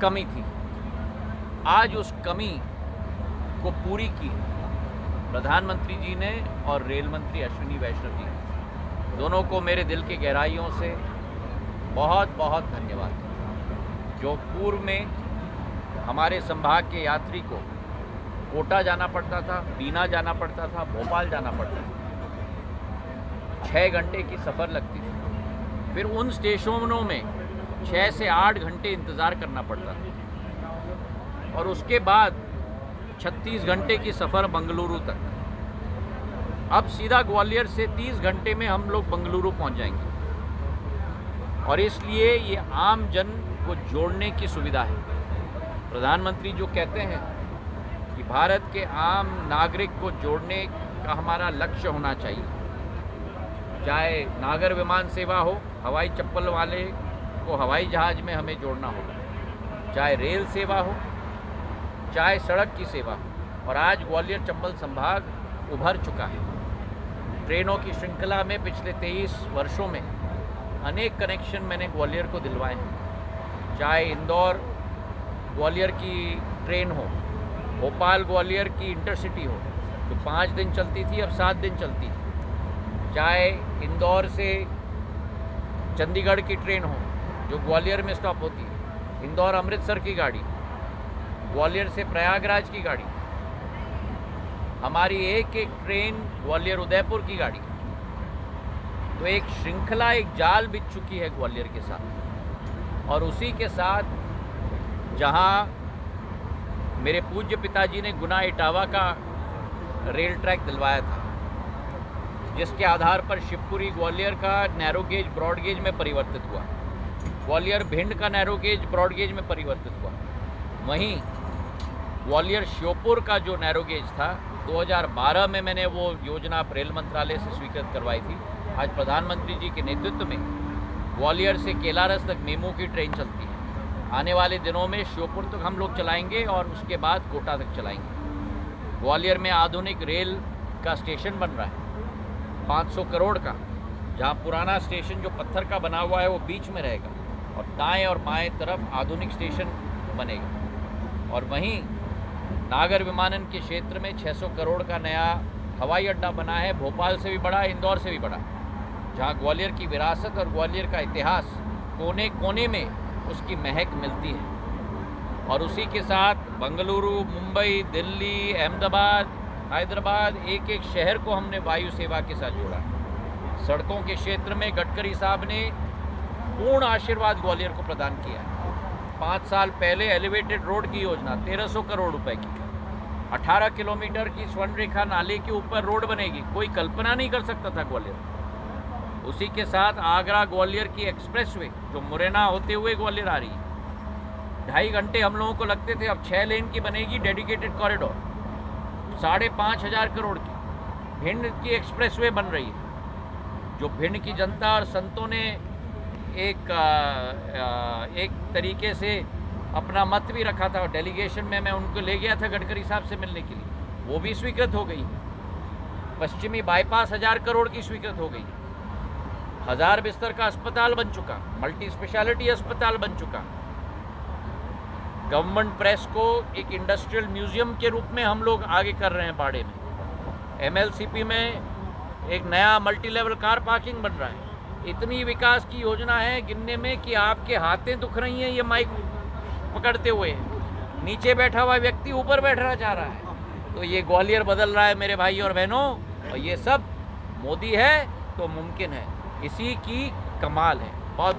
कमी थी, आज उस कमी को पूरी की प्रधानमंत्री जी ने और रेल मंत्री अश्विनी वैष्णव जी, दोनों को मेरे दिल की गहराइयों से बहुत बहुत धन्यवाद। जो पूर्व में हमारे संभाग के यात्री को कोटा जाना पड़ता था, बीना जाना पड़ता था, भोपाल जाना पड़ता था, 6 घंटे की सफ़र लगती थी, फिर उन स्टेशनों में 6 से 8 घंटे इंतज़ार करना पड़ता था और उसके बाद 36 घंटे की सफ़र बंगलुरु तक। अब सीधा ग्वालियर से 30 घंटे में हम लोग बंगलुरु पहुंच जाएंगे और इसलिए ये आम जन को जोड़ने की सुविधा है। प्रधानमंत्री जो कहते हैं कि भारत के आम नागरिक को जोड़ने का हमारा लक्ष्य होना चाहिए, चाहे नागर विमान सेवा हो, हवाई चप्पल वाले को हवाई जहाज़ में हमें जोड़ना हो, चाहे रेल सेवा हो, चाहे सड़क की सेवा हो। और आज ग्वालियर चंबल संभाग उभर चुका है। ट्रेनों की श्रृंखला में पिछले 23 वर्षों में अनेक कनेक्शन मैंने ग्वालियर को दिलवाए हैं, चाहे इंदौर ग्वालियर की ट्रेन हो, भोपाल ग्वालियर की इंटरसिटी हो जो 5 दिन चलती थी, अब 7 दिन चलती है, चाहे इंदौर से चंडीगढ़ की ट्रेन हो जो ग्वालियर में स्टॉप होती है, इंदौर अमृतसर की गाड़ी, ग्वालियर से प्रयागराज की गाड़ी, हमारी एक एक ट्रेन ग्वालियर उदयपुर की गाड़ी। तो एक श्रृंखला, एक जाल बिछ चुकी है ग्वालियर के साथ। और उसी के साथ जहां मेरे पूज्य पिताजी ने गुना इटावा का रेल ट्रैक दिलवाया था, जिसके आधार पर शिवपुरी ग्वालियर का नैरो गेज ब्रॉड गेज में परिवर्तित हुआ, ग्वालियर भिंड का नैरो गेज ब्रॉड गेज में परिवर्तित हुआ, वहीं ग्वालियर श्योपुर का जो नैरो गेज था 2012 में मैंने वो योजना रेल मंत्रालय से स्वीकृत करवाई थी। आज प्रधानमंत्री जी के नेतृत्व में ग्वालियर से केलारस तक मेमू की ट्रेन चलती है। आने वाले दिनों में श्योपुर तक हम लोग चलाएंगे और उसके बाद कोटा तक चलाएंगे। ग्वालियर में आधुनिक रेल का स्टेशन बन रहा है 500 करोड़ का, जहां पुराना स्टेशन जो पत्थर का बना हुआ है वो बीच में रहेगा और दाएं और बाएं तरफ आधुनिक स्टेशन बनेगा। और वहीं नागर विमानन के क्षेत्र में 600 करोड़ का नया हवाई अड्डा बना है, भोपाल से भी बड़ा, इंदौर से भी बड़ा, जहां ग्वालियर की विरासत और ग्वालियर का इतिहास कोने कोने में उसकी महक मिलती है। और उसी के साथ बंगलुरु, मुंबई, दिल्ली, अहमदाबाद, हैदराबाद, एक एक शहर को हमने वायु सेवा के साथ जोड़ा। सड़कों के क्षेत्र में गडकरी साहब ने पूर्ण आशीर्वाद ग्वालियर को प्रदान किया है। 5 साल पहले एलिवेटेड रोड की योजना 1300 करोड़ रुपए की, 18 किलोमीटर की स्वर्ण रेखा नाले के ऊपर रोड बनेगी, कोई कल्पना नहीं कर सकता था ग्वालियर। उसी के साथ आगरा ग्वालियर की एक्सप्रेसवे जो मुरैना होते हुए ग्वालियर आ रही है, 2.5 घंटे हम लोगों को लगते थे, अब 6 लेन की बनेगी डेडिकेटेड कॉरिडोर, 5,500 करोड़ की। भिंड की एक्सप्रेसवे बन रही है, जो भिंड की जनता और संतों ने एक तरीके से अपना मत भी रखा था। डेलीगेशन में मैं उनको ले गया था गडकरी साहब से मिलने के लिए, वो भी स्वीकृत हो गई। पश्चिमी बाईपास 1000 करोड़ की स्वीकृत हो गई। 1000 बिस्तर का अस्पताल बन चुका, मल्टी स्पेशलिटी अस्पताल बन चुका। गवर्नमेंट प्रेस को एक इंडस्ट्रियल म्यूजियम के रूप में हम लोग आगे कर रहे हैं बाड़े में। MLCP में एक नया मल्टी लेवल कार पार्किंग बन रहा है। इतनी विकास की योजना है गिनने में कि आपके हाथें दुख रही हैं ये माइक पकड़ते हुए। नीचे बैठा हुआ व्यक्ति ऊपर बैठना चाह रहा है। तो ये ग्वालियर बदल रहा है मेरे भाई और बहनों, और ये सब मोदी है तो मुमकिन है, इसी की कमाल है। बहुत